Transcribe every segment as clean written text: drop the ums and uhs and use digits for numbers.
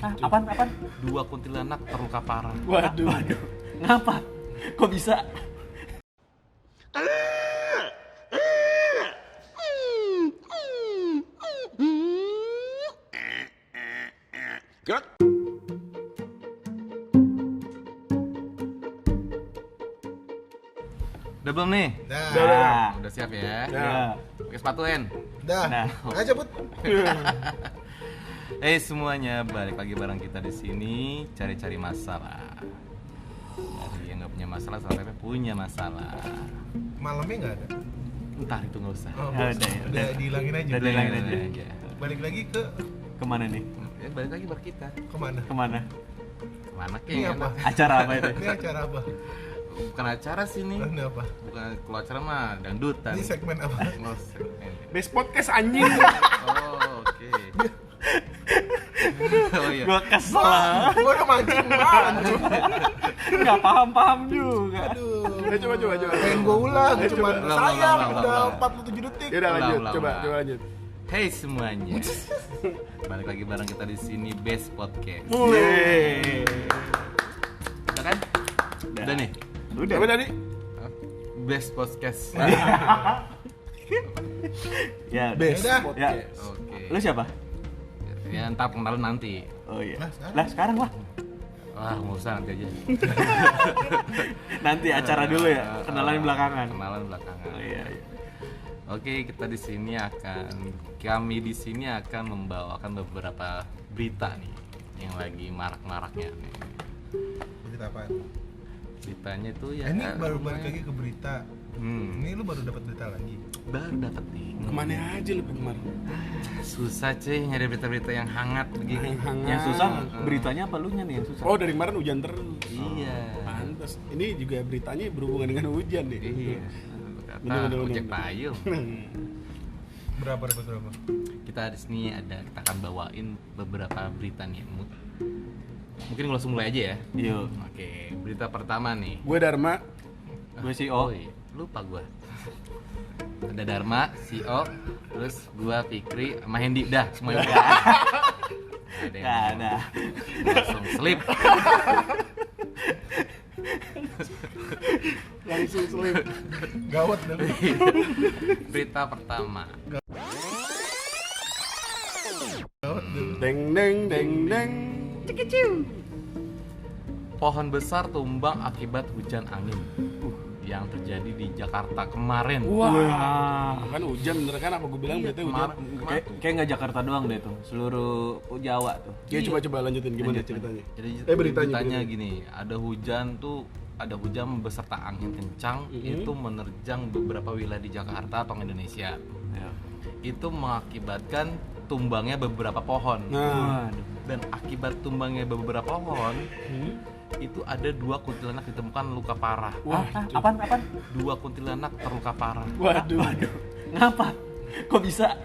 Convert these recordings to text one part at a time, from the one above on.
Apaan? Dua kuntilanak terluka parah. Waduh. Ngapa? Kok bisa? Udah belum nih? Dah. Udah siap ya? Ya. Pakai sepatu En. Dah. Nah. Ayo cabut. Semuanya, balik lagi bareng kita di sini cari-cari masalah. Dari yang nggak punya masalah sampai punya masalah. Malamnya nggak ada. Entah itu nggak usah. Oh, Ya, udah dihilangin aja. Udah dihilangin aja. Balik lagi ke Kemana nih? Balik lagi bar kita. kemana? Kemana? Kemana Ini kek? apa? Acara apa itu? Ini acara apa? Bukan acara sih nih. Ini apa? Bukan kalau acara mah dangdutan. Ini segmen apa? Oh, segmen. Best podcast anjing. Oh, oke. Oh iya. Gua kesel. Gua udah mancing banget. Nggak paham juga. Aduh. Coba. Pengen gua ulang, cuman Ulang, sayang ulang. udah 47 detik. Ya udah lanjut, Ulang. coba lanjut. Hey semuanya. Balik lagi bareng kita di sini Best Podcast. Wih. Udah kan? Udah nih. Udah. Apa tadi? Best Podcast. Ya. Best Udah. podcast. Oke. Lu siapa? Ya entar kenalan nanti. Oh iya. Lah, Sekarang lah. Wah, nggak usah nanti aja. Nanti acara dulu ya. Kenalan belakangan. Kenalan belakangan. Oh iya. Oke, kami di sini akan membawakan beberapa berita nih yang lagi marak-maraknya nih. Berita apaan? Beritanya itu ya. Ini baru balik lagi ke berita. Hmm, Ini lu baru dapat berita lagi. baru dapat nih. Kemana aja lu kemarin? Susah cuy nyari berita-berita yang hangat begini. Yang susah beritanya apa lu nya nih yang susah? Oh, dari kemarin hujan terus. Iya. Pantas. Ini juga beritanya berhubungan dengan hujan nih. Iya. Bener. Ojek payung. Berapa? Kita di sini kita akan bawain beberapa berita nih. Mungkin langsung mulai aja ya. Yuk. Oke, berita pertama nih. Gue Dharma. Gue CEO. iya. Lupa gua. Ada Dharma, CEO, terus gua Fikri sama Hendy. Dah, semuanya udah. Ada yang Gak ada. langsung slip. Langsung selip. Gawat dah. Berita pertama. Deng. Pohon besar tumbang akibat hujan angin yang terjadi di Jakarta kemarin. Wah. Kan hujan bener kan apa gue bilang Iya, berarti hujan. Kayak nggak Jakarta doang deh tuh, seluruh Jawa tuh. Ya coba lanjutin gimana ceritanya. Jadi Beritanya. gini, ada hujan beserta angin kencang itu menerjang beberapa wilayah di Jakarta atau Indonesia. Ya. Itu mengakibatkan tumbangnya beberapa pohon. Nah, Waduh. Dan akibat tumbangnya beberapa pohon, itu ada 2 kuntilanak ditemukan luka parah. wah, Apaan? 2 kuntilanak terluka parah. waduh. Ngapa? Kok bisa?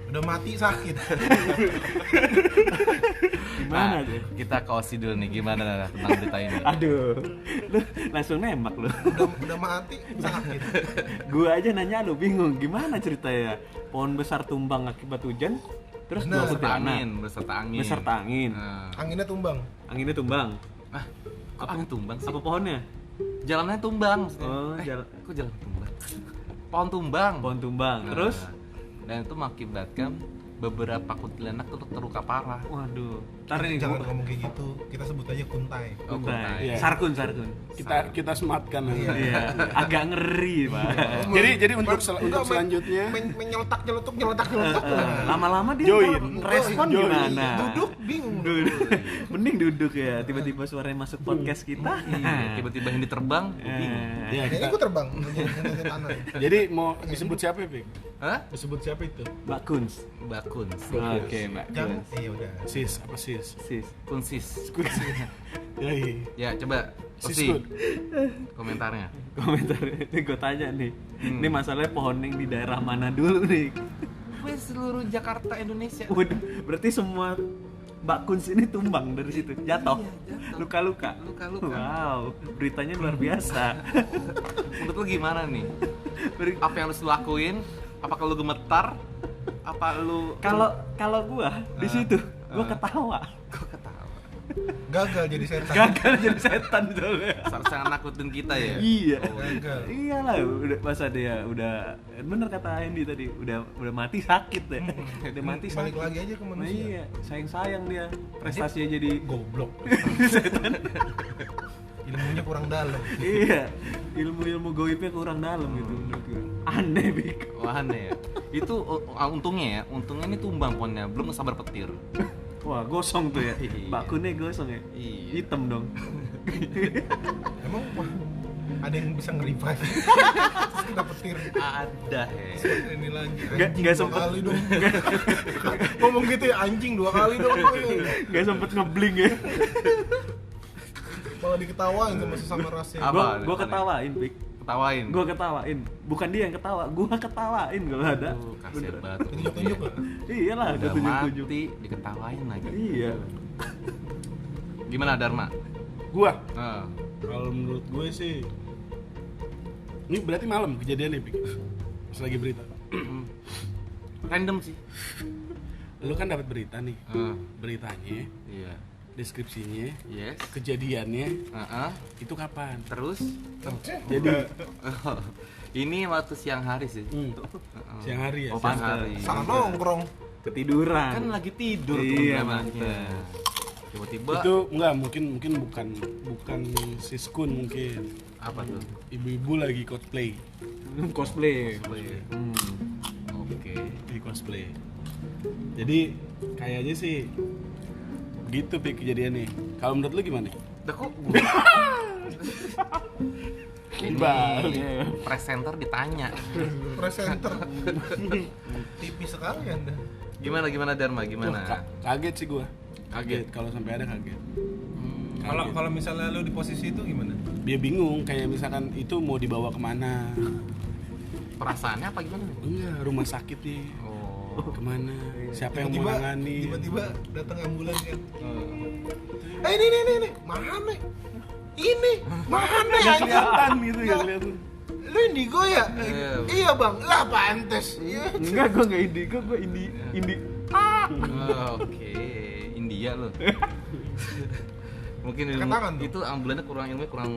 Udah mati sakit. Gimana Nah, tuh? kita ke Osi dulu nih, gimana tentang berita ini? Aduh, lu langsung nembak lu. Udah mati sakit. Gua aja nanya lu bingung gimana ceritanya. Pohon besar tumbang akibat hujan, terus Benar. dua kuntilanak Beserta angin. beserta angin. Nah, Anginnya tumbang. Anginnya tumbang. kok angin tumbang sih? Apa pohonnya? Jalannya tumbang maksudnya. Oh, jalan. Kok jalan tumbang? Pohon tumbang. Pohon tumbang. Nah, Terus, dan itu mengakibatkan beberapa kuntilanak itu terluka parah. waduh. Ntar ini Jangan ngomong kayak gitu. Kita sebut aja kuntai. Oh, kuntai. Iya. Sarkun. Kita sematkan. Iya. Agak ngeri, Pak. Jadi untuk Enggak, selanjutnya nyeletuk. Lama-lama dia Join. respon Join. gimana? Duduk bingung. Mending duduk ya, tiba-tiba suaranya masuk podcast kita. Iya, tiba-tiba ini terbang, gua bingung. ya Kayaknya kita. gue terbang menjadi tanah. Jadi mau disebut siapa, Pik? Hah? Disebut siapa itu? Mbak Kuns. Bakun. Oke, Mbak Jangan. Kuns. Iya udah. Sis, apa sis? Sis. Kunsis. Ya, iya. Ya, coba Sis Osi good. komentarnya. Komentar ini gue tanya nih. Ini masalahnya pohon yang di daerah mana dulu nih? Gue seluruh Jakarta Indonesia. Waduh, berarti semua Mbak Kuns ini tumbang dari situ, jatuh. Iya, jatuh. Luka-luka. Luka-luka. Wow, beritanya luar biasa. Menurut lu gimana nih? Apa yang harus lu lakuin? Apakah lu gemetar? Apa lu Kalau gua di situ Gua ketawa. Kok ketawa? Gagal jadi setan. Gagal jadi setan soalnya. Sangat nakutin kita ya. Iya. Gagal. Iyalah, udah masa dia udah bener kata Andy tadi, udah mati sakit ya. Udah mati sakit. Balik lagi aja ke Nah, manusia. iya, sayang dia. Prestasinya jadi Goblok. Ilmunya kurang dalam. iya. Ilmu goibnya kurang dalam gitu menurut gue. Aneh, Bik. Wah, aneh ya. Itu untungnya ini tumbang pohonnya, belum sabar petir. Wah, gosong tuh ya. Iya. Bakunnya gosong ya. Iya. Hitam dong. Emang wah, ada yang bisa nge-revive? Terus kena petir. Ada ya. Ini lagi. Nggak Anjing 2 sempet. kali dong. Ngomong gitu ya, anjing 2 kali dong. Gak sempet ngebling ya. Malah diketawain sama sesama rasnya. Apa? Gua ketawain, Bik. Ketawain. Gua ketawain. Bukan dia yang ketawa, gua ketawain kalau ada. Kasian banget. Tunjuk-tunjuk gak? Iyalah, Udah ada tunjuk-tunjuk. mati diketawain lagi. Iya. Gimana Dharma? Gua Nah, kalau menurut gue sih ini berarti malam kejadiannya, Pik. Pas lagi berita. random sih. Lu kan dapat berita nih. Ah, Beritanya, iya. deskripsinya, Yes. kejadiannya Heeh. itu kapan? Terus Jadi ini waktu siang hari sih. siang hari ya. Oh, siang hari. Salah nongkrong. Ketiduran. Kan lagi tidur Iya, teman-temannya. Tiba-tiba Itu enggak mungkin bukan siskun mungkin. apa tuh? Ibu-ibu lagi cosplay. Cosplay. Oke. Di cosplay. Jadi kayaknya sih gitu, Pik, kejadiannya. Kalau menurut lu gimana? Udah kok Dibalik. ini presenter ditanya. Presenter. Tipis sekali Anda. Gimana Dharma? Wah, Gimana? kaget sih gua. Kaget. Kalau sampai ada kaget. Kalau misalnya lu di posisi itu gimana? Dia bingung, kayak misalkan itu mau dibawa kemana. Perasaannya apa gimana? Enggak, rumah sakit nih. Oh. Kemana? Siapa yang mau nangani? Tiba-tiba datang ambulans kan. Ini. Mana? Ini. Mana ya? Kelihatan gitu ya, kelihatan. Lu indigo ya? Iya. Iya bang, lah pantes. Iya. Enggak, gua enggak indigo, gua indi. Oke, India loh. Mungkin Angkat tangan dong. itu ambulannya ilmunya kurang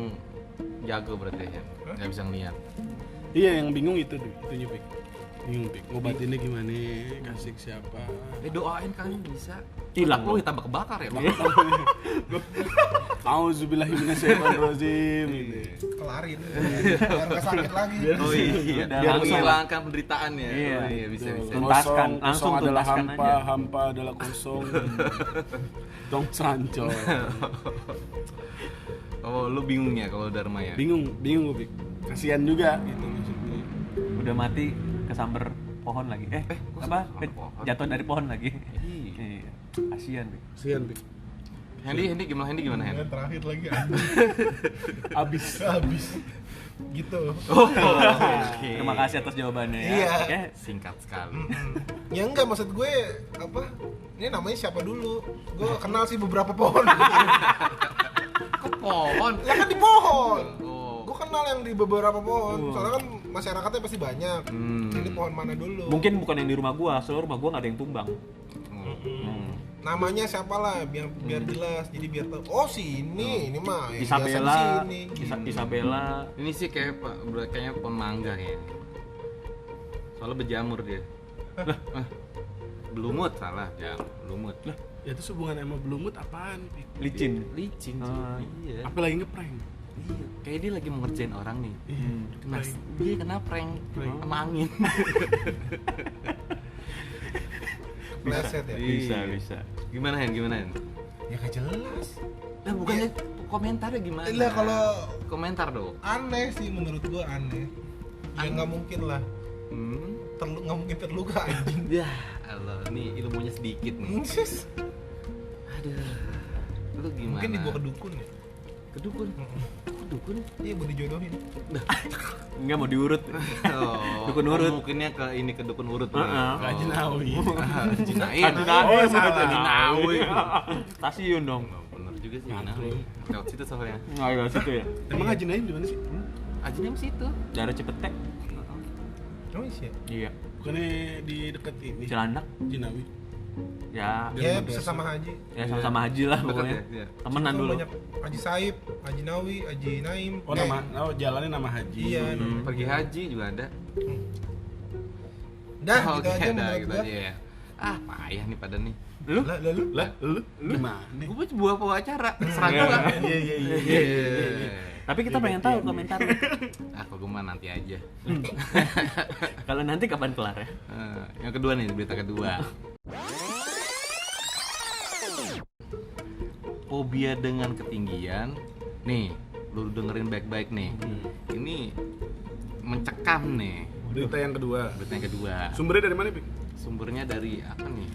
jago berarti ya. Nggak bisa ngeliat. Iya, yang bingung itu Pik. Bingung, Pik. Ngobatinnya gimana? Kasih ke siapa? Doain kali bisa. Hilang Oh, dong. tambah kebakar ya, Bang. Auzubillahiminasyaitonirrajim. Gitu. Kelarin. Biar nggak sakit lagi. Oh iya, Udah, biar langsung. menghilangkan penderitaan ya. Iya. Oh, iya bisa. Tuntaskan, Kosong, langsung kosong adalah tuntaskan hampa, aja. hampa adalah kosong. Dong seranco. Oh, lu bingung ya kalau Dharma ya? Bingung gue, Pik. Kasihan juga gitu maksudnya. Udah mati kesamber pohon lagi. kok Apa? kesamber pohon? Jatuh dari pohon lagi. Iya. Iya. Kasihan, Bik. Kasihan, Pik. Hendi gimana Hendi? Yang terakhir lagi habis gitu. Oh, oke. Terima kasih atas jawabannya ya. Iya. Oke. Singkat sekali. Ya enggak, maksud gue apa? Ini namanya siapa dulu? Gue kenal sih beberapa pohon. Kok pohon? Ya kan di pohon. Oh. Gue kenal yang di beberapa pohon. Soalnya kan masyarakatnya pasti banyak. Ini pohon mana dulu? Mungkin bukan yang di rumah gua, soalnya rumah gua nggak ada yang tumbang. Namanya siapa lah biar jelas. Jadi biar tahu. Oh ini mah yang biasa di Isabella, sini. Isabella. Ini sih kayaknya pohon mangga kayaknya. Soalnya berjamur dia. Belumut salah, belumut. Lah, ya itu hubungan sama belumut apaan, Pik? Licin. Licin sih. Ah. Iya. Apa lagi ngeprank? Iya. Kayak dia lagi mau ngerjain orang nih. Kena Prank. dia kena prank sama angin. Pleset ya. Bisa. Gimana Hen? Ya gak jelas. Lah bukannya komentarnya gimana? Lah kalau komentar dong. aneh sih menurut gue aneh. Ya nggak mungkin lah. Nggak mungkin terluka anjing. Ya Allah, ini ilmunya sedikit nih. Aduh. Lu gimana? Mungkin dibawa ke dukun ya. Ke dukun. Kok dukun? Iya mau dijodohin. Enggak mau diurut. Oh, Dukun urut. Mungkinnya ke dukun urut. Heeh. Gak jenawi. Jinain. Oh, Jinawi. Stasiun dong. Bener juga sih Jinawi. Lewat situ soalnya. Nggak lewat situ ya. Emang Haji Naim di mana sih? Ajinya di situ. Daerah Cipetek. Oh iya. Iya. Bukannya di dekat ini? Cilandak. Jinawi. Ya, Ya bisa sama Haji. ya sama-sama haji lah Deket pokoknya. ya? Iya. Temenan Itu dulu. banyak Haji Saib, Haji Nawi, Haji Naim. Oh jalannya nama Haji. Iya. Pergi haji juga ada. Dah Oh, gitu oke, aja dah, menurut gitu gua. aja ya. Ah, payah nih pada nih. Lu? Lah, Lu gimana? Gue buat acara, serang gua. Iya. Tapi kita pengen tahu komentarnya. Ah, kalau gue mah nanti aja. Kalau nanti kapan kelar ya? Yang kedua nih, berita kedua. Fobia dengan ketinggian. Nih, lu dengerin baik-baik nih. Ini mencekam nih. Berita yang kedua. Berita yang kedua. Sumbernya dari mana, Pik? Sumbernya dari apa nih?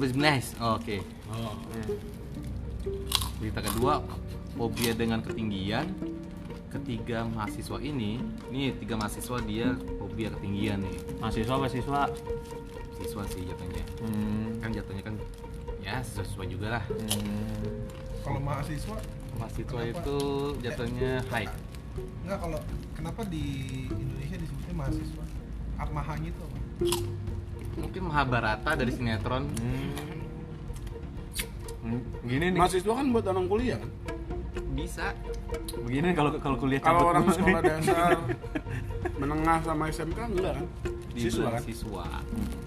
Business. Oke. Oh. Berita kedua, fobia dengan ketinggian. Ketiga mahasiswa ini 3 mahasiswa dia fobia ketinggian nih. Mahasiswa apa siswa? Siswa sih jatuhnya. Kan jatuhnya kan ya siswa juga lah. Kalau mahasiswa Mahasiswa Kenapa? itu jatuhnya high. enggak, kalau kenapa di Indonesia disebutnya mahasiswa? Apa mahanya itu apa? Mungkin Mahabharata dari sinetron. Begini nih. Mahasiswa kan buat orang kuliah kan? Bisa. Begini kalau kuliah Kalau cabut orang mulu sekolah nih. dasar menengah sama SMK enggak kan? Siswa kan? Siswa.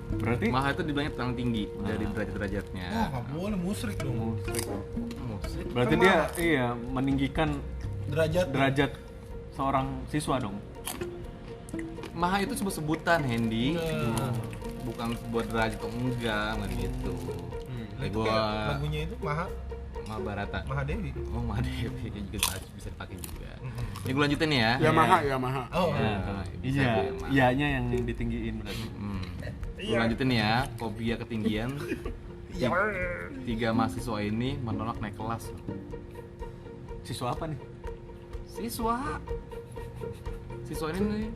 Berarti Maha itu dibilangnya terlalu tinggi dari derajat-derajatnya. Oh, nggak boleh musrik dong. Musik. berarti Kan dia mahal. meninggikan Derajat. derajat seorang siswa dong. Maha itu sebutan Hendy. Nah. Bukan buat derajat atau enggak, nggak gitu. Itu Gua kayak lagunya itu Mahabharata. Mahadewi. Oh, Mahadewi juga bisa dipakai juga. Ini gue lanjutin ya. Yamaha. Oh, Nah, bisa Iya, tuh ya, Mas. iyanya yang ditinggiin berarti. Gue lanjutin ya, fobia ketinggian. 3 mahasiswa ini menolak naik kelas. Siswa apa nih? Siswa ini nih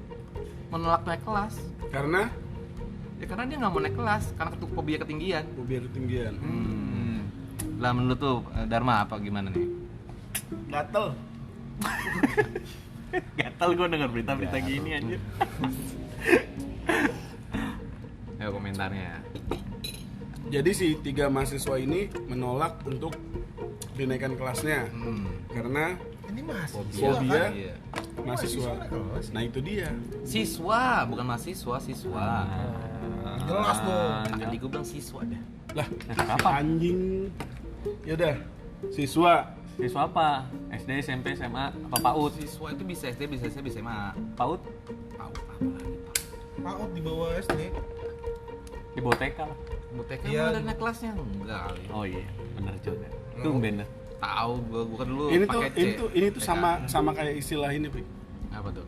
menolak naik kelas. Karena Ya karena dia nggak mau naik kelas karena fobia ketinggian. fobia ketinggian. Lah menurut tuh Dharma apa gimana nih? Gatel. Gatal gue denger berita-berita Gatal. gini anjir. Ayo komentarnya. Jadi si 3 mahasiswa ini menolak untuk dinaikkan kelasnya karena ini mahasiswa. Fobia. kan? Iya. mahasiswa. naik kelas. Nah itu dia. Siswa, bukan mahasiswa, siswa. Jelas dong. Tadi gue bilang siswa dah. Lah, Apa? anjing. Yaudah, siswa. Siswa apa? SD, SMP, SMA, apa PAUD? Siswa itu bisa SD, bisa SMP, bisa SMA. PAUD Tahu apa lagi? PAUD di bawah SD. di bawah TK lah. Buteknya Iya. ada naik kelasnya enggak kali. Oh iya, bener juga. Tumben dah. Tahu gua kan dulu Ini tuh pakai C. ini tuh TK. sama kayak istilah ini, Pik. Apa tuh?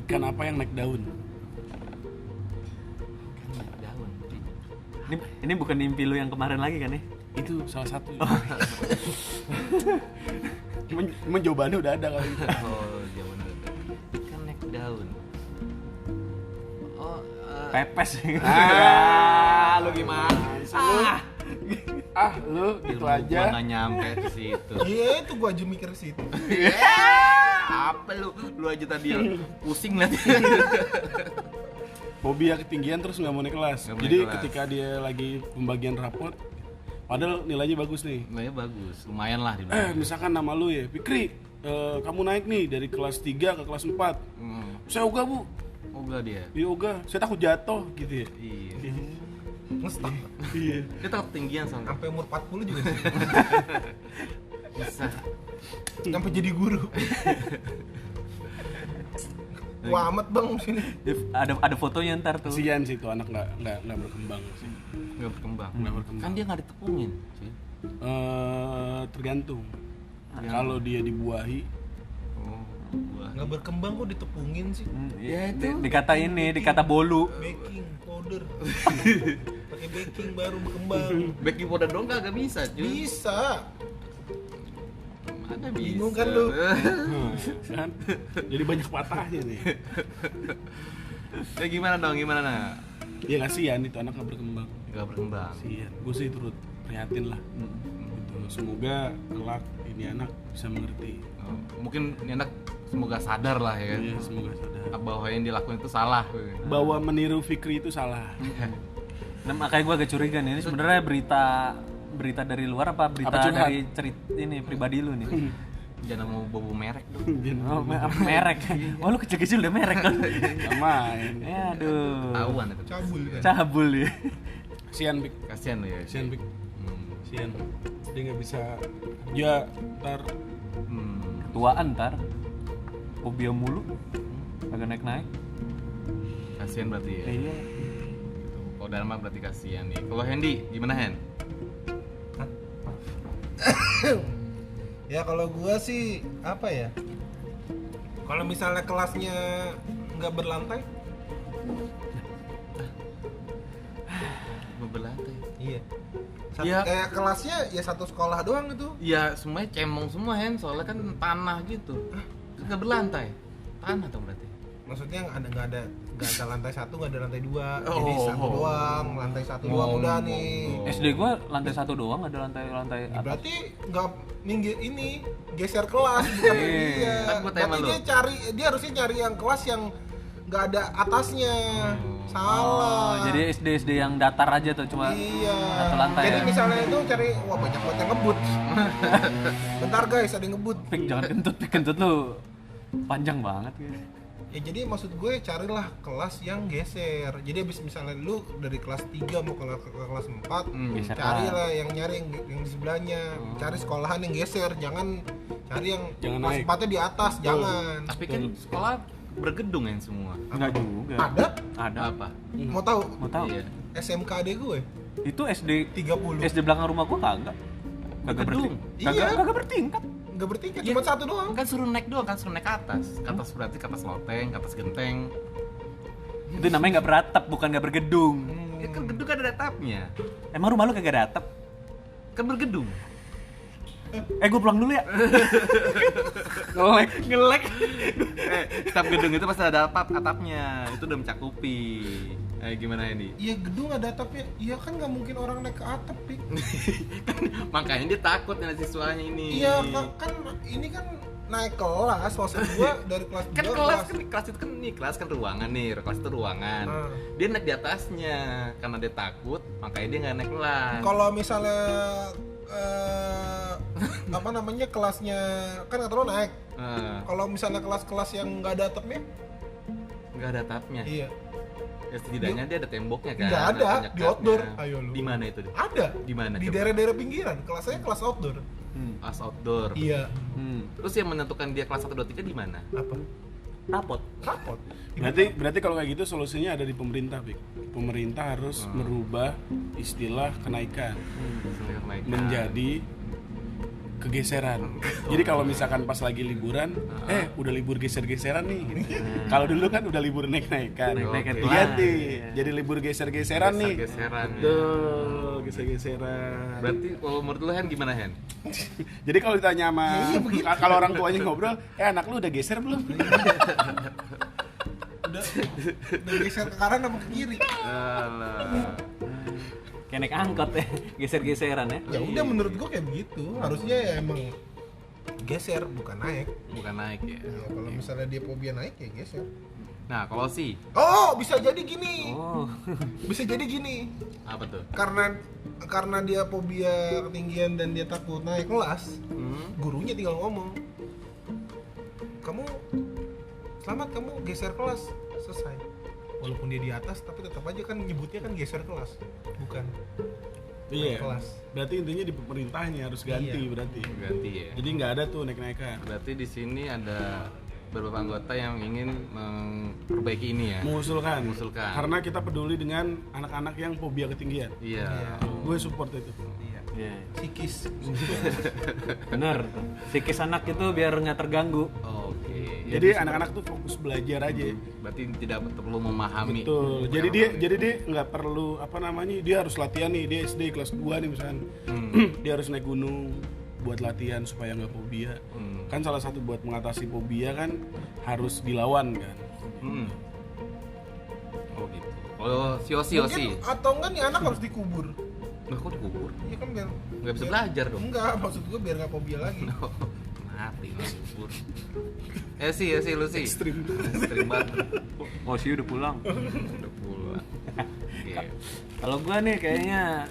Ikan apa yang naik daun? Kan naik daun. Ini bukan mimpi lu yang kemarin lagi kan ya? Itu salah satu. Jawabannya udah ada kali. Oh, jauh udah. Ikan naik daun. Oh, Pepes. lu gimana? Lu gitu Ilmu aja. gua nggak nyampe ke situ. Iya, itu gua aja mikir ke situ. Apa lu aja tadi pusing nanti. Fobia ketinggian terus nggak mau naik kelas. Nggak mau Jadi naik kelas. ketika dia lagi pembagian rapot, padahal nilainya bagus nih. Nilainya bagus, lumayan lah di Misalkan nama lu ya, Fikri, kamu naik nih dari kelas 3 ke kelas 4. Saya ogah, Bu. Oh enggak dia. Iya ogah, saya takut jatuh gitu ya. Iya. Ngestak. Iya. Dia takut ketinggian soalnya. Sampai umur 40 juga sih. Bisa. Sampai jadi guru. Wah amat bang sini. Ada fotonya ntar tuh. Kasian sih itu anak nggak berkembang sih. Nggak berkembang. Nggak berkembang. Kan dia nggak ditepungin. Sih. Tergantung. Kalau dia dibuahi, Oh, gua. Nggak berkembang kok ditepungin sih. Ya itu. Dikata ini, dikata bolu. Baking powder. Pakai baking baru berkembang. Baking powder dong kagak bisa, cuy. Bisa. Mana bisa? Bingung kan lu? kan? Jadi banyak patahnya nih. Ya gimana dong? Gimana nah? Ya kasihan itu anak nggak berkembang. Nggak berkembang. Kasihan. Gue sih turut prihatin lah. Gitu. Semoga kelak ini anak bisa mengerti. Oh, mungkin ini anak semoga sadar lah ya kan. Iya, semoga sadar. Bahwa yang dilakuin itu salah. Bahwa meniru Fikri itu salah. Nah, makanya gue agak curiga nih, ini sebenarnya berita dari luar apa berita Apa curhat? dari ini pribadi lu nih? Jangan mau bobo merek dong. Oh, merek. Oh, lu kecil-kecil udah merek kan? Main. Ya aduh. Tahuan itu. Cabul kan. Cabul ya. Sian Pik. Kasihan lo ya. Sian Pik. Hmm. Sian. Dia nggak bisa kerja ntar. Ketuaan ntar. Fobia mulu. Agak naik-naik. Kasihan berarti ya. Iya. Kalau Dharma berarti kasihan nih. Kalau Hendy gimana Hen? Ya kalau gua sih apa ya? Kalau misalnya kelasnya nggak berlantai, Berlantai. iya. Iya. Kayak kelasnya ya satu sekolah doang itu. Ya semuanya cemong semua Hen, soalnya kan tanah gitu. Nggak berlantai. Tanah tuh berarti. Maksudnya nggak ada lantai satu, nggak ada lantai dua. Oh. Jadi satu doang, lantai satu doang udah nih. SD gua lantai 1 doang, ada lantai Ya, atas. berarti nggak minggir ini geser kelas bukan dia. Kan gua tanya sama Berarti lu. dia harusnya cari yang kelas yang nggak ada atasnya. Oh, Salah. jadi SD yang datar aja tuh cuma Iya. satu lantai Jadi ya? misalnya itu cari wah banyak banget yang ngebut. Bentar guys, ada yang ngebut. Pik, jangan kentut lu panjang banget ya. Ya jadi maksud gue carilah kelas yang geser. Jadi abis misalnya lu dari kelas 3 mau ke kelas 4, Geser carilah yang nyari yang di sebelahnya. Cari sekolahan yang geser, jangan cari yang Jangan kelas naik. 4-nya di atas, jangan. Tapi kan sekolah bergedung Hen semua. Enggak juga. Ada? Apa? Mau tahu? Mau tahu? Iya. SMKD gue Itu SD 30. SD belakang rumah gua kagak. Kagak Gedung. Iya. Kagak bertingkat. Enggak bertingkat, Iya. cuma satu doang. Kan suruh naik doang, kan suruh naik ke atas. Ke atas berarti ke atas loteng, ke atas genteng. Itu namanya nggak beratap, bukan nggak bergedung. Ya kan gedung kan ada atapnya. Emang rumah lu kagak ada atap? Kan bergedung. Gue pulang dulu ya. Ngelek. Setiap gedung itu pasti ada atapnya. Itu udah mencakupi. Gimana ini? Iya gedung ada atapnya. Iya kan nggak mungkin orang naik ke atap, Pik. Makanya dia takut dengan siswanya ini. Iya kan ini kan naik kelas, maksud gua dari kelas 2 Kan kelas itu kan nih, kelas kan ruangan nih, kelas itu ruangan. Dia naik di atasnya karena dia takut, makanya dia nggak naik kelas. Kalau misalnya apa namanya kelasnya kan kata lo naik. Kalau misalnya kelas-kelas yang nggak ada atapnya, Nggak ada atapnya. iya. Ya setidaknya dia ada temboknya kan. Nggak ada, banyak di outdoor. atapnya. Ayo lu. Di mana itu? Ada. Di mana? Di coba? daerah-daerah pinggiran. Kelasnya kelas outdoor. Kelas outdoor. Iya. Terus yang menentukan dia kelas 1 2 3 di mana? Apa? Rapot. Rapot. Berarti kalau kayak gitu solusinya ada di pemerintah, Pik. Pemerintah harus merubah istilah kenaikan menjadi kegeseran. Jadi kalau misalkan pas lagi liburan, udah libur geser-geseran nih. Gitu. Kalau dulu kan udah libur naik-naikan. Naik-naikan Diganti. doang. Jadi libur geser-geseran nih. Geser-geseran. Betul, geser-geseran. Berarti kalau menurut lu Hen gimana Hen? Jadi kalau ditanya sama kalau orang tuanya ngobrol, anak lu udah geser belum? Udah geser ke kanan apa ke kiri? Alah. Kayak naik angkot ya, geser-geseran ya. Ya udah menurut gua kayak begitu. Harusnya ya emang geser bukan naik. Bukan naik ya. Ya, kalau misalnya dia fobia naik ya geser. Nah, kalau sih Oh, bisa jadi gini. Oh. Bisa jadi gini. apa tuh? Karena dia fobia ketinggian dan dia takut naik kelas, gurunya tinggal ngomong, selamat kamu geser kelas, selesai. Walaupun dia di atas tapi tetap aja kan nyebutnya kan geser kelas, bukan Iya. kelas. Berarti intinya di pemerintahnya harus ganti Iya. berarti. Ganti ya. Jadi nggak ada tuh naik-naikan. Berarti di sini ada beberapa anggota yang ingin memperbaiki ini ya. Mengusulkan. Karena kita peduli dengan anak-anak yang fobia ketinggian. Iya. Gue support itu. Iya. Psikis. Bener. Psikis anak itu biar nggak terganggu. Oke. Jadi anak-anak tuh fokus belajar aja. Berarti tidak perlu memahami. Betul. Jadi dia nggak perlu dia harus latihan nih, dia SD kelas 2 nih misalnya. Dia harus naik gunung buat latihan supaya nggak fobia. Kan salah satu buat mengatasi fobia kan harus dilawan kan. Oh gitu. Oh, sio-sio sih. Mungkin atau enggak nih anak harus dikubur. Lah kok dikubur? Iya kan biar Nggak bisa belajar dong. Enggak, maksud gua biar nggak fobia lagi. Mati lah dikubur. Ya sih lu sih. Ekstrim. Ekstrim banget. Oh sih udah pulang. Udah pulang. Oke. Kalau gua nih kayaknya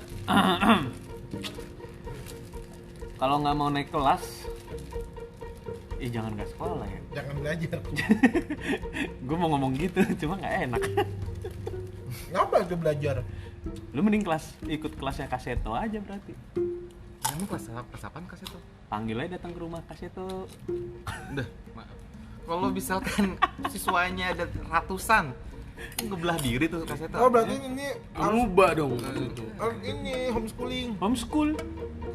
kalau nggak mau naik kelas, jangan nggak sekolah ya. Jangan belajar. Gue mau ngomong gitu, cuma nggak enak. Ngapa itu belajar? Lu mending ikut kelasnya Kaseto aja berarti. Kamu kelas apaan kelas itu? Panggil aja datang ke rumah Kaseto. Udah, maaf. Kalau misalkan siswanya ada ratusan, ngebelah diri tuh kelas itu. Oh berarti ini Amuba dong. ini homeschooling. Homeschool.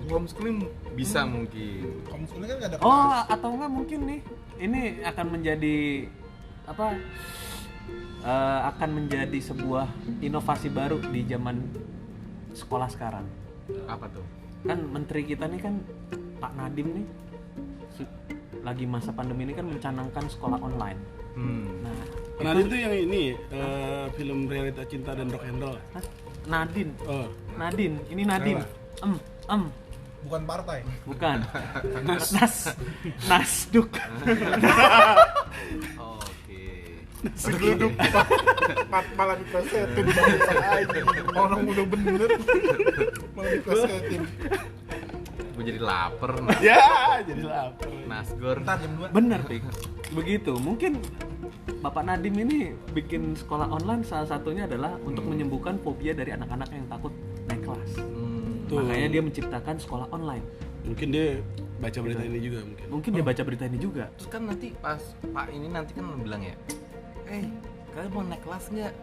Homeschooling bisa mungkin. Homeschooling kan nggak ada Oh, kelas. atau enggak mungkin nih. Ini akan menjadi apa? Akan menjadi sebuah inovasi baru di zaman sekolah sekarang. Apa tuh? Kan menteri kita nih kan Pak Nadiem nih lagi masa pandemi ini kan mencanangkan sekolah online. Nah, Nadine tuh yang ini film realita cinta dan rock and roll. Hah? Nadine. Oh, Nadine, ini Nadine. Bukan partai. Bukan. Nasduk. Oke. Duduk malah diplesetin orang udah bener malah diplesetin. Gue jadi lapar. ya, jadi lapar. Nasgor. Ntar jam 2 Bener, Pik. Begitu. Mungkin Bapak Nadiem ini bikin sekolah online salah satunya adalah untuk menyembuhkan fobia dari anak-anak yang takut naik kelas. Tuh. Makanya dia menciptakan sekolah online. Mungkin dia baca berita ini juga mungkin. Mungkin dia baca berita ini juga. Terus kan nanti pas Pak ini nanti kan bilang ya, kalian mau naik kelas nggak?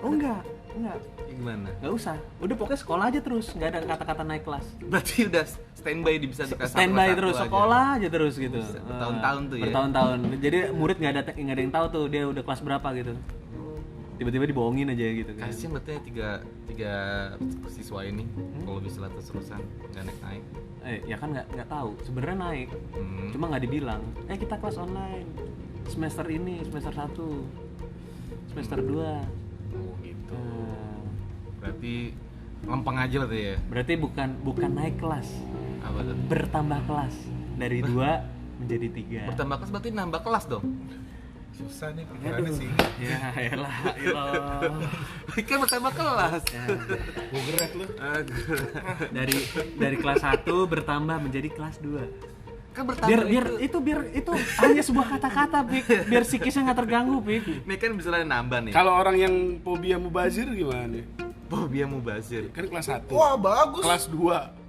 Oh enggak. Ya, gimana? Nggak usah. Udah pokoknya sekolah aja terus, nggak ada kata-kata naik kelas. Berarti udah standby bisa di kelas Standby satu, terus, kelas satu sekolah aja terus gitu. Bertahun-tahun tuh ya? Bertahun-tahun. Jadi murid nggak ada yang tahu tuh dia udah kelas berapa gitu. Tiba-tiba dibohongin aja gitu kan. Kasian berarti tiga siswa ini kalau bisa terus-terusan nggak naik. Ya kan nggak tahu. Sebenarnya naik. Cuma nggak dibilang. Kita kelas online. Semester ini, semester 1. Semester 2. Oh gitu. Berarti lempeng aja lah tuh ya. Berarti bukan naik kelas. Apa tuh? Bertambah kelas dari 2 menjadi 3. Bertambah kelas berarti nambah kelas dong. susah nih pikirannya sih. Ya elah. Kan bertambah kelas. Gue geret lu. Dari kelas 1 bertambah menjadi kelas 2. Kan bertambah biar itu hanya sebuah kata-kata, Pik. Biar psikisnya nggak terganggu, Pik. Ini kan bisa nambah nih. Kalau orang yang fobia mubazir gimana nih? Fobia mubazir. Kan kelas 1. Wah bagus. Kelas 2.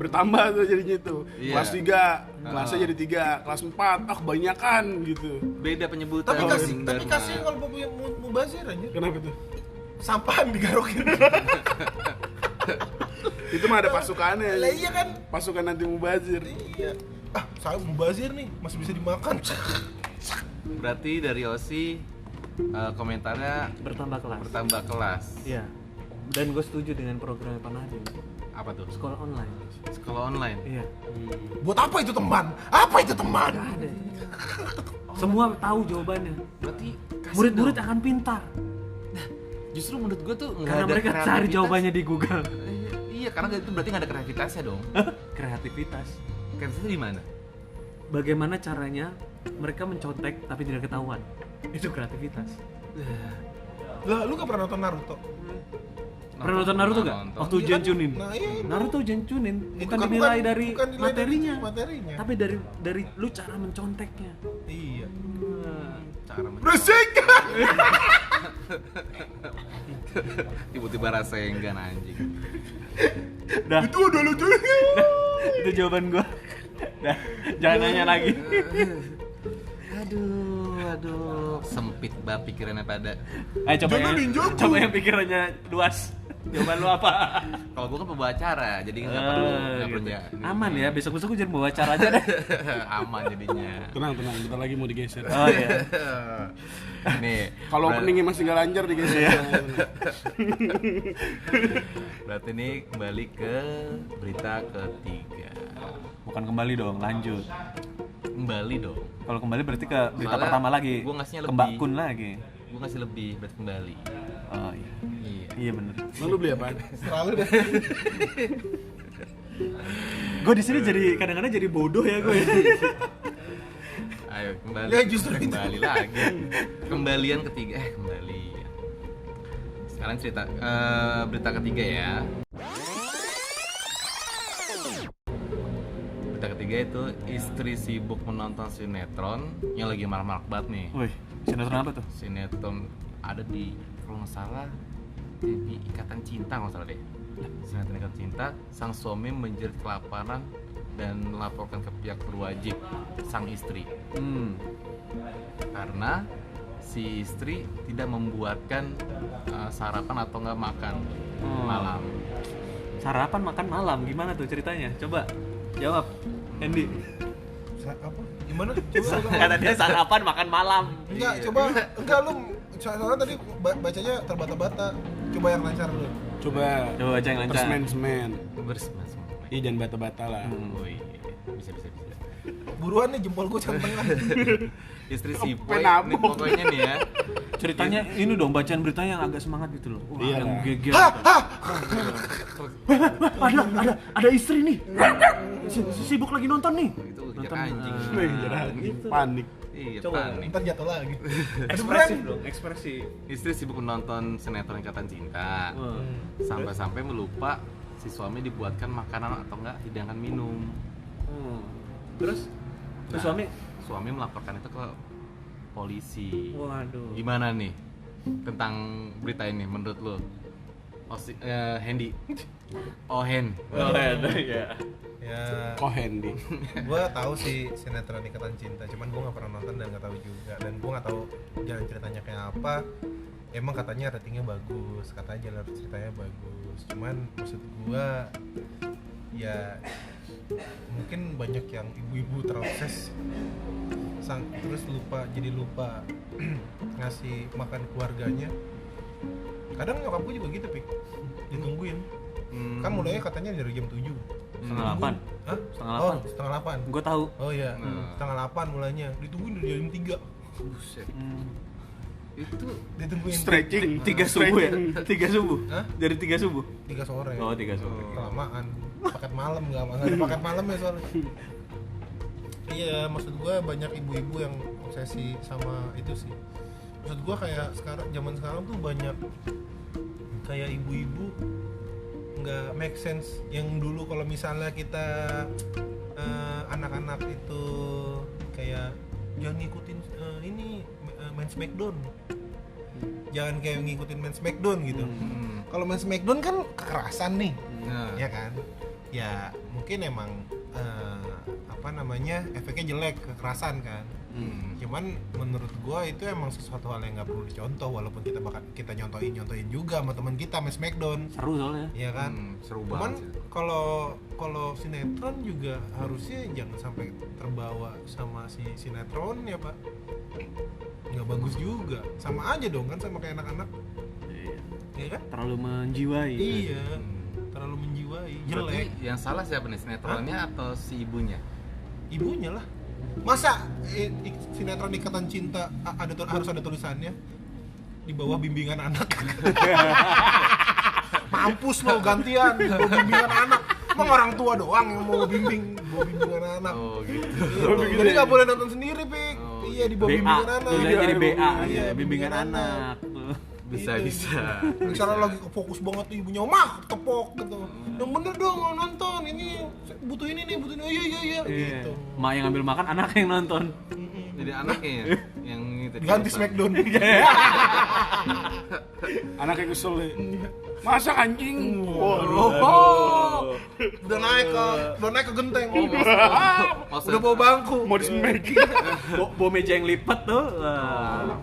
Bertambah tuh jadinya tuh. Iya. Kelas 3, kelasnya jadi 3, kelas 4, kebanyakan gitu. Beda penyebutan. Tapi kasih kalau mau bazir aja. Kenapa tuh? Sampahan digarokin. Itu mah ada pasukannya. Lah iya kan. Pasukan anti mubazir. Iya. Saya mau bazir nih, masih bisa dimakan. Berarti dari Osi komentarnya Bertambah kelas. Iya. Dan gue setuju dengan program Pak Nadiem. apa tuh? Sekolah online. Sekolah online. Iya. Buat apa itu teman? Apa itu teman? Ada. Semua tahu jawabannya. Berarti Murid-murid akan pintar justru menurut gue tuh nggak karena ada mereka cari kreativitas. jawabannya di Google. Iya, karena itu berarti nggak ada kreativitasnya dong. Kreativitas. Kreativitasnya di mana? Bagaimana caranya mereka mencontek tapi tidak ketahuan? Itu kreativitas. Lah, lu gak pernah nonton Naruto? Pernah nonton Naruto nggak? Nonton. Waktu Iya kan? Jenchunin. Nah, iya. Naruto Jenchunin Itu bukan kan dinilai dari bukan dinilai materinya, materinya. tapi dari lu cara menconteknya. Iya. Cara Berisik. tiba-tiba rasa enggan anjing. Dah, Itu udah lucu. itu jawaban gua. Dah, jangan nanya lagi. Aduh, sempit banget pikirannya pada. Ayo coba Jangan yang, ninjaku. coba yang pikirannya luas. Jawaban lu apa? Kalau gue kan pembawa acara, jadi nggak perlu Gitu. ya. Aman ya, besok-besok gua jadi bawa acara aja deh. Aman jadinya. Tenang, bentar lagi mau digeser. Oh iya. Nih, Kalau openingnya masih nggak lancar digeser. berarti ini kembali ke berita ketiga. Bukan kembali dong, lanjut. Kembali dong. Kalau kembali berarti ke berita Soalnya pertama lagi. gua ngasihnya ke lebih. Mbak Kun lagi. Gue ngasih lebih, berarti kembali. Oh iya. Iya. Iya bener. Lalu beli apa? Selalu deh. Gue di sini jadi kadang-kadang jadi bodoh ya gue. Ayo kembali. Ya, justru itu. kembali lagi. Kembalian ketiga. Kembalian. Sekarang cerita berita ketiga ya. Berita ketiga itu istri sibuk menonton sinetron yang lagi marak-marak banget nih. Wih, sinetron apa tuh? Sinetron ada di kalau nggak salah di Ikatan Cinta kalau nggak salah deh. Sinetron Ikatan Cinta, sang suami menjerit kelaparan dan melaporkan ke pihak berwajib sang istri karena si istri tidak membuatkan sarapan atau nggak makan malam. Sarapan makan malam, gimana tuh ceritanya? Coba jawab, Hendy. Apa? Gimana? Coba. Kata dia sarapan makan malam. Enggak lu soalnya tadi bacanya terbata-bata. Coba yang lancar lu. Coba baca yang lancar. semen. Bersmas. Iya, jangan bata-bata lah. Oh iya, bisa. Buruan nih jempol gua jam tengah. Istri si Boy Penabok. ini pokoknya nih ya. Ceritanya ini dong, bacaan beritanya yang agak semangat gitu loh. Wah, Iya yang lah. geger. Ada istri nih. Sibuk lagi nonton nih. Itu Nonton, nonton anjing. gitu. Panik. Iya, Coba. panik. Ntar jatuh lagi. Ekspresif dong, ekspresi. Istri sibuk menonton sinetron Ikatan Cinta. Sampai-sampai melupa si suami dibuatkan makanan atau enggak hidangan minum. Terus Nah, suami, suami melaporkan itu ke polisi. waduh. Gimana nih tentang berita ini menurut lo? Hendy. Ohen. Ya. Ya, Kohen di. gua tahu sih sinetron Ikatan Cinta, cuman gua nggak pernah nonton dan nggak tahu juga, dan gua nggak tahu jalan ceritanya kayak apa. Emang katanya ratingnya bagus, katanya jalan ceritanya bagus, cuman maksud gua ya mungkin banyak yang ibu-ibu terobses terus lupa ngasih makan keluarganya. Kadang nyokap gue juga gitu, Pik, ditungguin. Kan mulainya katanya dari jam 7. Setengah 8. Hah? Setengah Oh, 8. setengah 8. Gue tahu. Oh iya, setengah 8 mulainya. Ditungguin dari jam 3. Buset. Itu Ditungguin Stretching. 3 subuh ya? 3 subuh? Hah? Dari 3 subuh? 3 sore. Oh, 3 subuh. Kelamaan. Paket malam enggak ada paket malam ya soalnya. Iya, maksud gua banyak ibu-ibu yang obsesi sama itu sih. Maksud gua kayak zaman sekarang tuh banyak kayak ibu-ibu nggak make sense. Yang dulu kalau misalnya kita anak-anak itu kayak jangan ngikutin main Smackdown, jangan kayak ngikutin main Smackdown gitu. Kalau main Smackdown kan kekerasan nih, ya kan? Ya mungkin emang efeknya jelek, kekerasan kan. Cuman menurut gua itu emang sesuatu hal yang nggak perlu dicontoh, walaupun kita nyontoin juga sama teman kita main Smackdown. Seru soalnya. Iya kan? seru Cuman banget sih. kalau sinetron juga harusnya jangan sampai terbawa sama si sinetron ya, Pak. Nggak bagus juga. Sama aja dong kan sama kayak anak-anak. Iya. Iya kan? Terlalu menjiwai. Iya. Terlalu menjiwai. Berarti Jelek. yang salah siapa nih, sinetronnya atau si ibunya? Ibunya lah. Masa sinetron Ikatan Cinta harus ada tulisannya di bawah bimbingan anak? Mampus lo, gantian bawa bimbingan anak. Emang orang tua doang yang mau bimbingan anak. Oh gitu. Gitu. Jadi nggak boleh nonton sendiri, Pik. Iya, di bawah BA. bimbingan anak. Tulisannya jadi BA Iya, aja, bimbingan anak. Bisa. Misalnya lagi fokus banget tuh ibunya, mah tepok gitu. Yang bener dong mau nonton, ini butuh ini nih, butuh ini. Oh, iya gitu. Mak yang ngambil makan, anak yang nonton. Jadi anaknya ya yang itu Ganti Smackdown. Anak yang kesel deh. Masa anjing? Oh, udah naik ke genteng. Udah bawa bangku. Mau di smack. Bawa meja yang lipat tuh.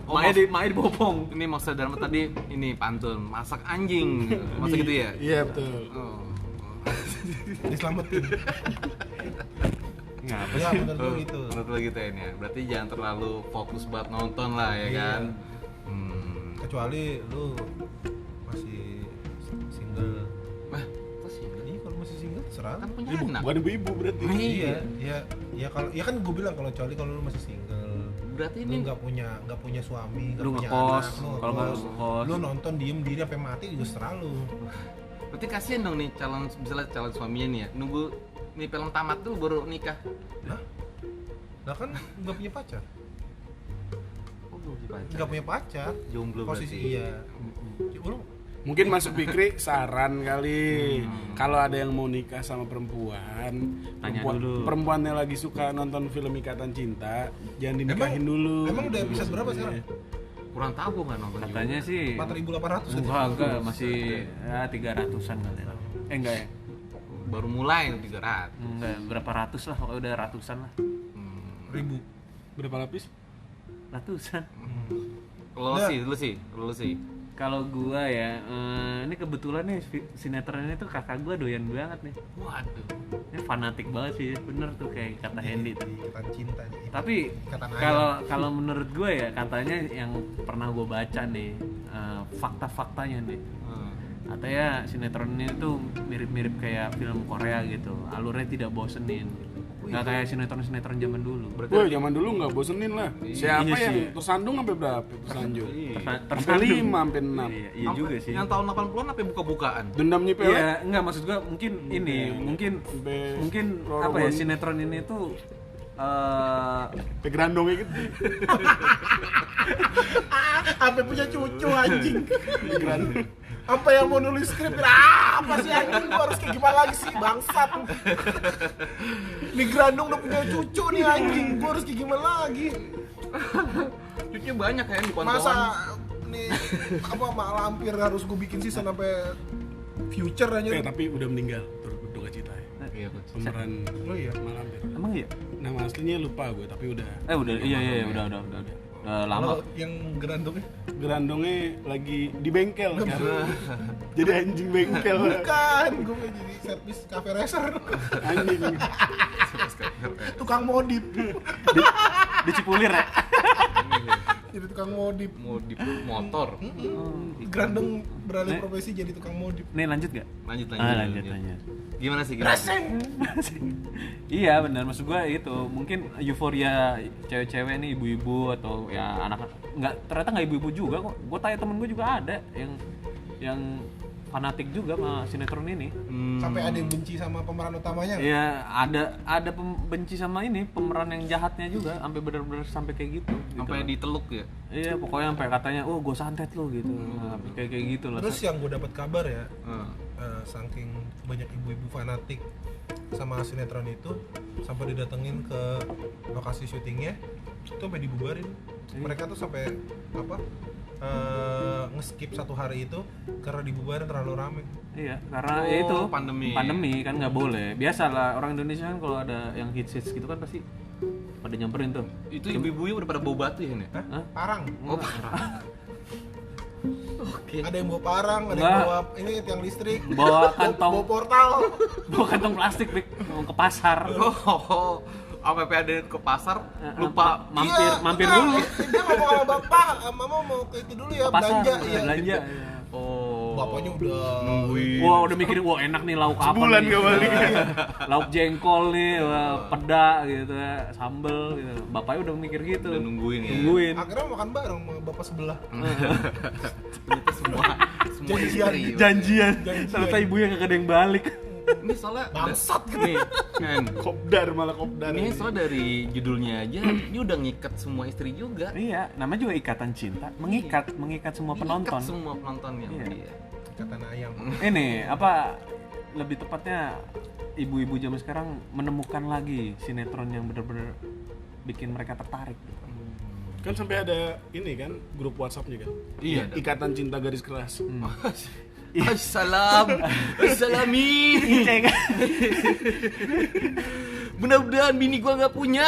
Maknya dibopong. Ini maksud Dharma tadi ini pantun masak anjing. Masa gitu ya? Iya betul. Oh. Diselamatin. Ngapa Ya sih? menurut gue gitu. Menurut lo gitu ya? Berarti jangan terlalu fokus buat nonton lah ya Iya. kan? Kecuali lu masih single. Wah, kok sih? Jadi kalau masih single terserah. Kan punya Ibu, anak. bukan ibu-ibu berarti. Iya, ya kan gue bilang kecuali kalau lu masih single. Berarti Lu ini nggak punya suami, nggak Lu punya ngekos, anak, lu kalau nggak ngekos. ngekos. Lu nonton diem diri sampai mati juga serah lu. berarti kasihan dong nih misalnya calon suaminya nih ya. Nunggu nih film tamat tuh baru nikah. Hah? Lah kan nggak punya pacar. Oh, belum punya pacar. Nggak punya pacar. Jomblo Posisi berarti. iya. Lu Mungkin Mas Fikri saran kali, kalau ada yang mau nikah sama Tanya dulu. perempuannya lagi suka nonton film Ikatan Cinta, jangan dinikahin dulu. Emang udah episode berapa sekarang? Kurang tahu gue nggak nonton. Katanya sih 4.800 enggak masih ya 300-an katanya. Enggak ya? Baru mulai 300. Enggak, berapa ratus lah, pokoknya udah ratusan lah. ribu. Berapa lapis? Ratusan. Lu sih. Kalau gua ya, ini kebetulan nih sinetron ini tuh kakak gua doyan banget nih. Waduh. Ini fanatik banget sih, bener tuh kayak kata Hendy tuh. Ikatan cinta nih. Tapi Ikatan kalau menurut gue ya katanya yang pernah gue baca nih fakta-faktanya nih, katanya sinetron ini tuh mirip-mirip kayak film Korea gitu, alurnya tidak bosenin, nggak kayak sinetron zaman dulu. Wah, zaman dulu nggak bosenin lah. Siapa Iya yang sih. tersandung sampai berapa? Tersanjung. Sampai Tersandung. 5, sampai 6. Iya juga sih. Yang tahun 80-an apa buka-bukaan? Dendam nyipel. Iya, enggak maksud gue mungkin ini, mungkin apa ya sinetron ini tuh Sampai gerandongnya gitu. Sampai punya cucu anjing. Gerandong. Sampai yang mau nulis skrip apa sih anjing, gua harus kayak gimana lagi sih bangsat. Nih Grandong udah punya cucu nih anjing, gua harus kayak gimana lagi. Cucunya banyak kan di pantauan. Masa nih apa mak lampir harus gua bikin season sampai future aja. Tapi udah meninggal, berduka cita ya. Iya, betul. Pemeran Oh iya. Malampir. emang iya? Nama aslinya lupa gue, tapi udah. Udah iya udah lama. Kalau yang Grandongnya Gerandongnya lagi di bengkel kan. Jadi anjing bengkel. bukan, gua mau jadi service cafe racer. Anjing. Tukang modif. Di Cipulir ya? Jadi tukang modif. Mau di motor. Grandong beralih profesi jadi tukang modif. Nih lanjut gak? Lanjut. Lanjut. Gimana sih? Iya benar, maksud gue itu mungkin euforia cewek-cewek nih, ibu-ibu atau ya anak ternyata nggak ibu-ibu juga kok. Gue tanya temen gue juga ada yang fanatik juga sama sinetron ini. Sampai ada yang benci sama pemeran utamanya. Iya, ada benci sama ini pemeran yang jahatnya juga, sampai benar-benar sampai kayak gitu. Sampai diteluk ya. Iya, pokoknya sampai katanya, "Oh, gue santet lo" gitu. Nah, kayak gitu lah. Terus yang gue dapat kabar ya, saking banyak ibu-ibu fanatik sama sinetron itu, sampai didatengin ke lokasi syutingnya, itu sampai dibubarin. Mereka tuh sampai apa? Nge-skip 1 hari itu karena dibubarin terlalu rame. Iya, karena ya itu pandemi kan nggak boleh. Biasalah orang Indonesia kan kalau ada yang hits gitu kan pasti pada nyamperin tuh. Itu ibu-ibu udah pada bau batu ya nih? Hah? Parang. Oh, parah. Oke. Ada yang bawa parang, ada yang Enggak. bawa ini tiang listrik, Bawa kantong, bawa portal. bawa kantong plastik Bik, mau ke pasar. Oh, APP ada ke pasar, lupa Mampir enggak, dulu Dia ngomong sama bapak, mama mau ke itu dulu ya, ke pasar, belanja. Iya. belanja. Oh, Bapaknya udah nungguin. Wah, udah mikirin, wah enak nih lauk apa Sebulan nih. gak balik. Lauk jengkol nih, wah, peda gitu, sambel gitu. Bapaknya udah mikir gitu. Udah nungguin ya. Nungguin. akhirnya makan bareng sama bapak sebelah. Ternyata semua Janjian. istri. Janjian. Ternyata ibunya kagak ada yang balik. Ini soalnya Bangsat gitu. nih, kan. Kopdar malah kopdar. Ini soalnya dari judulnya aja, ini udah ngikat semua istri juga. Iya, namanya juga ikatan cinta, mengikat semua penonton. Ngikat semua penontonnya. Iya. Kata ayam. Ini apa lebih tepatnya ibu-ibu zaman sekarang menemukan lagi sinetron yang benar-benar bikin mereka tertarik. Kan sampai ada ini kan grup WhatsApp-nya kan. Iya. Ikatan Cinta Garis Keras. Assalamualaikum. Mudah-mudahan bini gua nggak punya.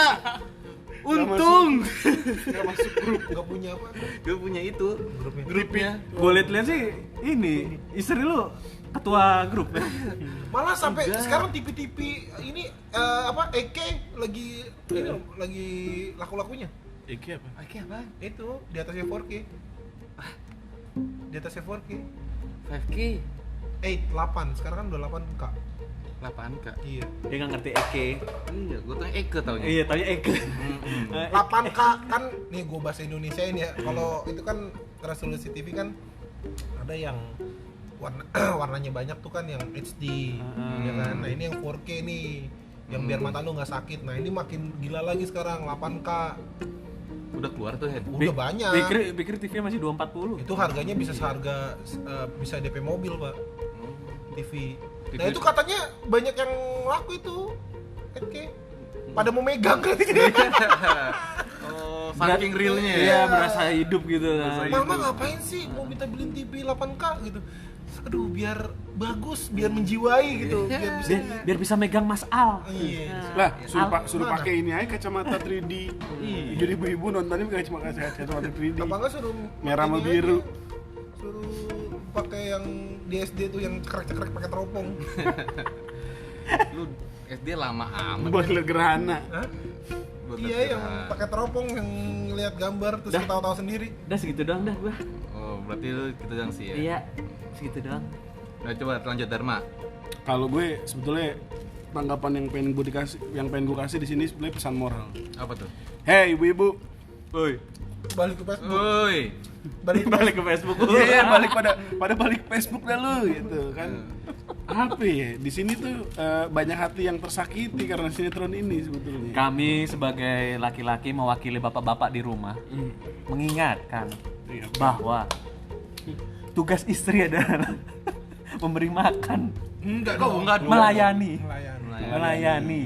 Untung Enggak masuk grup, enggak punya apa? gak punya itu grupnya. Gue liat-liat sih ini istri lu ketua grup ya. Malah sampai sekarang TV-TV ini apa Eke lagi ini loh, lagi laku-lakunya. Iki apa? Oke apa? Itu di atasnya 4K. Di atasnya 4K. 5K 8, sekarang kan udah 8K. 8K. Iya. Dia nggak ngerti Eke. Iya, gua tanya Eke taunya. Iya, taunya Eke. 8K kan nih gue bahasa Indonesia ini ya. Kalau itu kan resolusi TV kan ada yang warnanya banyak tuh kan yang HD ya kan. Nah, ini yang 4K nih. yang biar mata lu nggak sakit. Nah ini makin gila lagi sekarang 8K. Udah keluar tuh head. Udah banyak. Pikir TV masih 240. Itu harganya bisa seharga bisa DP mobil pak. TV. Nah TV. itu katanya banyak yang laku itu. Oke. Pada mau megang kan? Oh, saking realnya ya. Iya, berasa hidup gitu kan. Mama ngapain sih mau minta beliin TV 8K gitu? Aduh biar bagus, biar menjiwai gitu, biar bisa. Biar bisa megang Mas Al. Iya. Lah, suruh Mana? pakai ini aja kacamata 3D. Jadi ibu-ibu nontonnya pakai kacamata 3D. Apa enggak suruh Merah sama ini biru. aja. Suruh pakai yang di SD tuh yang cekrek-cekrek pakai teropong. Lu SD lama amat. Buat lihat gerhana. Hah? Buat Iya lihat yang gerhana. pakai teropong yang lihat gambar terus Dah. ketawa-tawa sendiri. Udah segitu doang dah gua. Oh, berarti lu gitu dong sih ya. Iya, segitu doang. Nah, coba lanjut Dharma. Kalau gue sebetulnya tanggapan yang pengen gue kasih di sini sebenarnya pesan moral. Apa tuh? Hei ibu-ibu, Woi. Balik ke Facebook. Woi. Balik ke Facebook. iya balik pada balik Facebook dah lu gitu kan. Apa ya? Di sini tuh banyak hati yang tersakiti karena sinetron ini sebetulnya. Kami sebagai laki-laki mewakili bapak-bapak di rumah mengingatkan Iya, bahwa tugas istri adalah memberi makan, Enggak Kok dong. enggak dong? melayani, Melayani. melayani.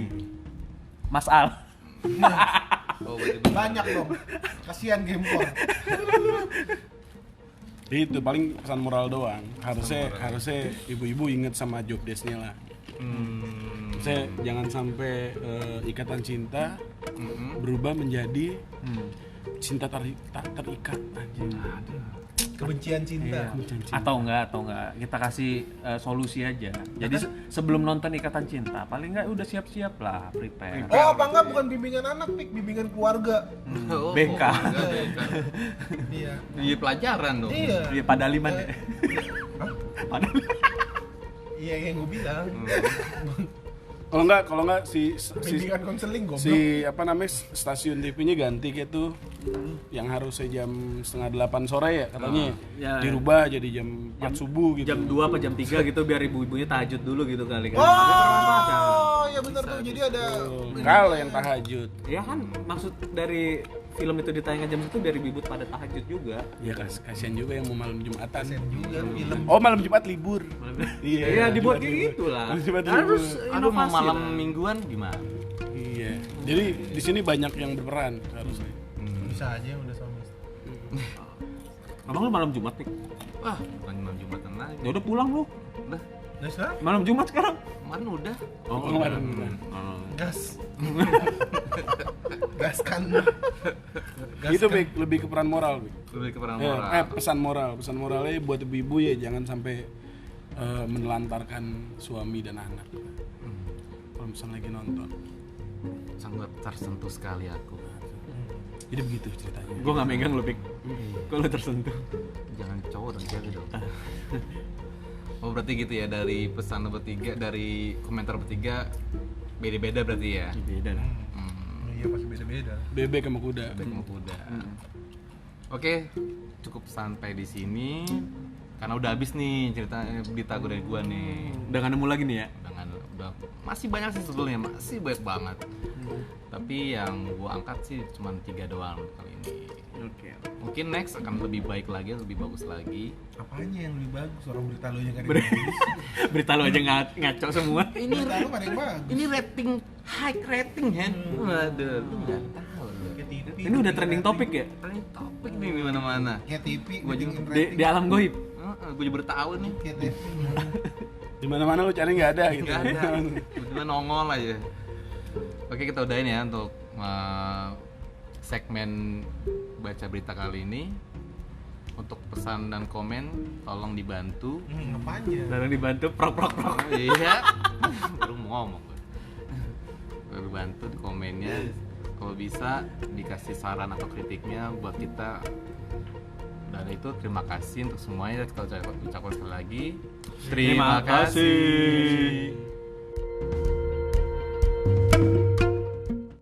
Mas Al. Oh, berarti Banyak dong. Kasihan Gempor. Itu paling pesan moral doang. Harusnya ibu-ibu inget sama job desk-nya lah. Saya jangan sampai ikatan cinta berubah menjadi cinta terikat anjing. Kebencian cinta. Atau enggak kita kasih solusi aja. Jadi sebelum nonton Ikatan Cinta paling enggak udah siap-siap lah, prepare. Oh, apa enggak bukan bimbingan anak, Pik, bimbingan keluarga. Oh, BK. enggak, BK. Iya. Iya, pelajaran dong. Iya. Iya pada liman ya. Iya yang gue bilang. Kalau enggak si Bimbingan konseling goblok. si apa namanya stasiun TV-nya ganti kayak tuh yang harusnya jam 7:30 sore ya katanya Ya. dirubah jadi jam 4 subuh gitu. Jam 2 apa jam 3 gitu biar ibu-ibunya tahajud dulu gitu kali kan. Oh, ya benar tuh. Jadi ada Kalau yang tahajud Ya kan maksud dari film itu ditayangkan jam itu biar ibu pada tahajud juga. ya kasihan juga yang mau malam Jumatan. kasihan juga film. Oh malam Jumat libur. Iya dibuat kayak gitu lah. Malam Jumat Harus libur. Aduh, mau inovasi malam lah. mingguan gimana? Iya. Jadi di sini banyak yang berperan harusnya. Bisa aja udah suami istri. Abang lu malam Jumat nih. Wah, bukan malam Jumatan lagi. Ya udah pulang lu. Udah, Nah, sekarang Malam Jumat sekarang. kemarin udah. Oh, kemarin. Oh. gas. Gas kan. Itu Bik, lebih ke peran moral, Bik. Lebih ke peran Ya, moral. pesan moral. Pesan moralnya buat ibu-ibu ya jangan sampai menelantarkan suami dan anak. Kalau misalnya lagi nonton. Sangat tersentuh sekali aku. Jadi begitu ceritanya. Gue nggak megang lu, Pik. Kok lu tersentuh? Jangan cowok dong, cewek dong. Oh, berarti gitu ya, dari pesan bertiga, dari komentar bertiga beda-beda berarti ya. Beda lah. Iya pasti beda-beda. Bebek sama kuda. Baik mau kuda. Oke, cukup sampai di sini. Karena udah habis nih ceritanya berita gue dari gua nih. Udah nggak nemu lagi nih ya? Udah masih banyak sih sebetulnya, masih banyak banget. Tapi yang gua angkat sih cuma 3 doang kali ini. Oke. Mungkin next akan lebih baik lagi, lebih bagus lagi. Apanya yang lebih bagus? Orang berita lo yang gak ada Ber- yang bagus. Berita lu aja ngaco semua. Ini Berita lo gak ada yang bagus. ini rating high rating kan? Waduh, lu nggak tahu lu. Kayak TV. Ini udah trending topik ya? Trending topik nih di mana-mana. Kayak TV, Gua bikin Di alam goib. Gue juga bertahu nih. Kayak TV. Di mana-mana lu cari nggak ada gitu. Gak ada, tiba-tiba nongol aja. Oke, kita udahin ya untuk segmen baca berita kali ini. Untuk pesan dan komen tolong dibantu. Apanya? Dan dibantu prok. Iya, baru mau ngomong. Baru bantu di komennya. Kalau bisa dikasih saran atau kritiknya buat kita. Dan itu terima kasih untuk semuanya. Kita ucapkan sekali lagi. Terima kasih.